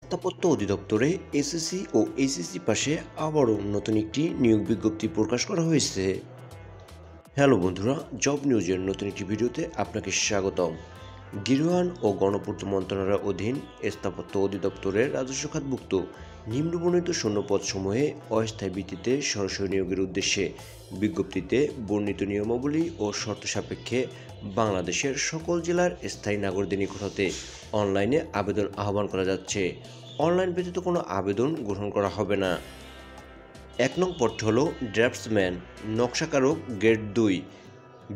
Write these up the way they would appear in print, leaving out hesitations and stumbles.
স্থাপত্য অধিদপ্তরে এসএসসি ও এইচএসসি পাশে আবারও নতুন একটি নিয়োগ বিজ্ঞপ্তি প্রকাশ করা হয়েছে। হ্যালো বন্ধুরা, জব নিউজের নতুন একটি ভিডিওতে আপনাকে স্বাগতম। গৃহায়ন ও গণপূর্ত মন্ত্রণালয়ের অধীন স্থাপত্য অধিদপ্তরের রাজস্ব খাতভুক্ত নিম্নবর্ণিত শূন্যপদসমূহে অস্থায়ী ভিত্তিতে সরাসরি নিয়োগের উদ্দেশ্যে বিজ্ঞপ্তিতে বর্ণিত নিয়মাবলী ও শর্ত সাপেক্ষে বাংলাদেশের সকল জেলার স্থায়ী নাগরিকদের নিকট হতে অনলাইনে আবেদন আহ্বান করা যাচ্ছে। অনলাইন ব্যতীত কোনো আবেদন গ্রহণ করা হবে না। ১ নং পদটি হল ড্রাফটসম্যান নকশাকারক গ্রেড ২,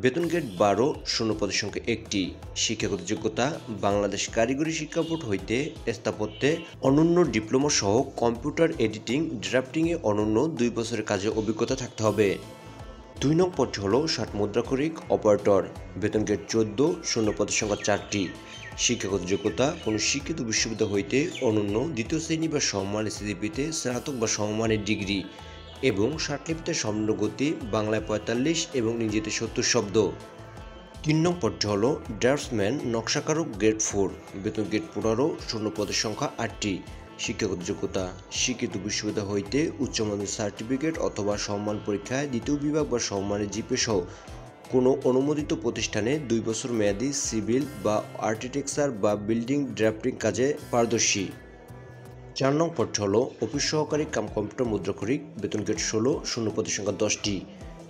বেতন গ্রেড ১২, শূন্যপদের সংখ্যা ১টি। শিক্ষাগত যোগ্যতা বাংলাদেশ কারিগরি শিক্ষা বোর্ড হইতে স্থাপত্যে অনন্য ডিপ্লোমা সহ কম্পিউটার এডিটিং ড্রাফটিংয়ে অনন্য ২ বছরের কাজের অভিজ্ঞতা থাকতে হবে। ২ নং পদটি হল ৬০ মুদ্রাক্ষরিক অপারেটর, বেতন গ্রেড ১৪, শূন্যপদের সংখ্যা ৪টি। শিক্ষাগত যোগ্যতা কোনো শিক্ষিত বিশ্ববিদ্যালয় হইতে অনন্য দ্বিতীয় শ্রেণী বা সমমানের সিজিপিতে স্নাতক বা সমমানের ডিগ্রি এবং ষাটলিপিতে সমগ্রগতি বাংলায় ৪৫ এবং ইংরেজিতে ৭০ শব্দ। ৩ নং পদটি হল ড্রাফটসম্যান নকশাকারক গ্রেড ৪, বেতন গ্রেড ১৫, শূন্যপদের সংখ্যা ৮টি। শিক্ষাগত যোগ্যতা শিক্ষিত বিশ্ববিদ্যালয় হইতে উচ্চমানের সার্টিফিকেট অথবা সমমান পরীক্ষায় দ্বিতীয় বিভাগ বা সমমানের জিপিএ সহ কোনো অনুমোদিত প্রতিষ্ঠানে ২ বছর মেয়াদী সিভিল বা আর্কিটেকচার বা বিল্ডিং ড্রাফটিং কাজে পারদর্শী। ৪ নং পদটি হল অফিস সহকারী কাম কম্পিউটার মুদ্রাক্ষরিক, বেতন গ্রেড ১৬, শূন্যপদের সংখ্যা ১০টি।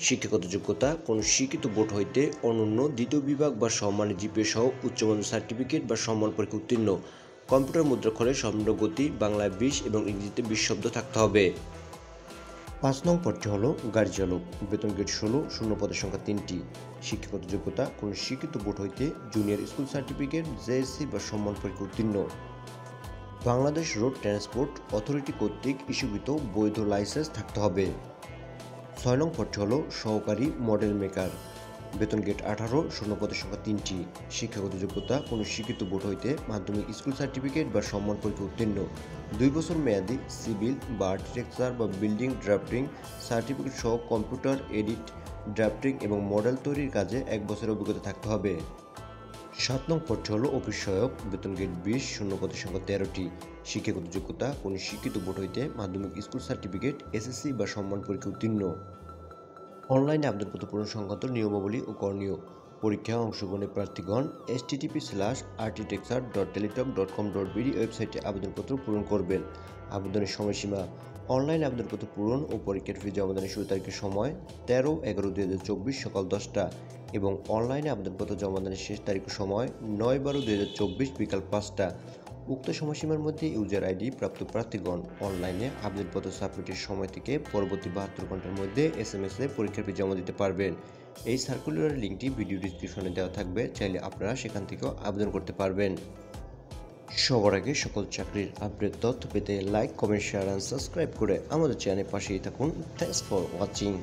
শিক্ষাগত যোগ্যতা কোনো শিক্ষিত বোর্ড হইতে অনন্য দ্বিতীয় বিভাগ বা সমমানের জিপিএ সহ উচ্চমানের সার্টিফিকেট বা সমমান পরীক্ষা উত্তীর্ণ, কম্পিউটার মুদ্রাক্ষরে সমগ্রগতি বাংলায় ২০ এবং ইংরেজিতে ২০ শব্দ থাকতে হবে। ৫ নং পদটি হল গাড়ি চালক, বেতন গ্রেড ১৬, শূন্যপদের সংখ্যা ৩টি। শিক্ষাগত যোগ্যতা কোনো শিক্ষিত বোর্ড হইতে জুনিয়র স্কুল সার্টিফিকেট জেএসসি বা সম্মান পরীক্ষা উত্তীর্ণ, বাংলাদেশ রোড ট্রান্সপোর্ট অথরিটি কর্তৃক ইস্যুকৃত বৈধ লাইসেন্স থাকতে হবে। ৬ নং পদটি হল সহকারী মডেল মেকার, বেতন গ্রেড ১৮, শূন্যপদের সংখ্যা ৩টি। শিক্ষাগত যোগ্যতা কোনো শিক্ষিত বোর্ড হইতে মাধ্যমিক স্কুল সার্টিফিকেট বা সম্মান পরীক্ষা উত্তীর্ণ, ২ বছর মেয়াদী সিভিল বা আর্কিটেকচার বা বিল্ডিং ড্রাফটিং সার্টিফিকেট সহ কম্পিউটার এডিট ড্রাফটিং এবং মডেল তৈরির কাজে ১ বছরের অভিজ্ঞতা থাকতে হবে। ৭ নং পদটি হল অফিস সহায়ক, বেতন গ্রেড ২০, শূন্যপদের সংখ্যা ১৩টি। শিক্ষাগত যোগ্যতা কোনো শিক্ষিত বোর্ড হইতে মাধ্যমিক স্কুল সার্টিফিকেট এসএসসি বা সম্মান পরীক্ষা উত্তীর্ণ। অনলাইনে আবেদনপত্র পূরণ সংক্রান্ত নিয়মাবলী ও করণীয়। পরীক্ষায় অংশগ্রহণের প্রার্থীগণ http://rttekshop.teletalk.com.bd ওয়েবসাইটে আবেদনপত্র পূরণ করবেন। আবেদনের সময়সীমা অনলাইন আবেদনপত্র পূরণ ও পরীক্ষার ফি জমাদানের শুরু তারিখের সময় ১৩/১১/২০২৪ সকাল ১০টা এবং অনলাইনে আবেদনপত্র জমাদানের শেষ তারিখের সময় ৯/১২/২০২৪ বিকাল ৫টা। উক্ত সময়সীমার মধ্যে ইউজার আইডি প্রাপ্ত প্রার্থীগণ অনলাইনে আবেদনপত্র সাবমিটের সময় থেকে পরবর্তী ৭২ ঘন্টার মধ্যে এসএমএস-এ পরীক্ষার ফি জমা দিতে পারবেন। এই সার্কুলারের লিঙ্কটি ভিডিও ডিসক্রিপশনে দেওয়া থাকবে, চাইলে আপনারা সেখান থেকেও আবেদন করতে পারবেন। সবার আগে সকল চাকরির আপডেট তথ্য পেতে like, comment, share and subscribe করে আমাদের চ্যানেলের পাশেই থাকুন। Thanks for watching.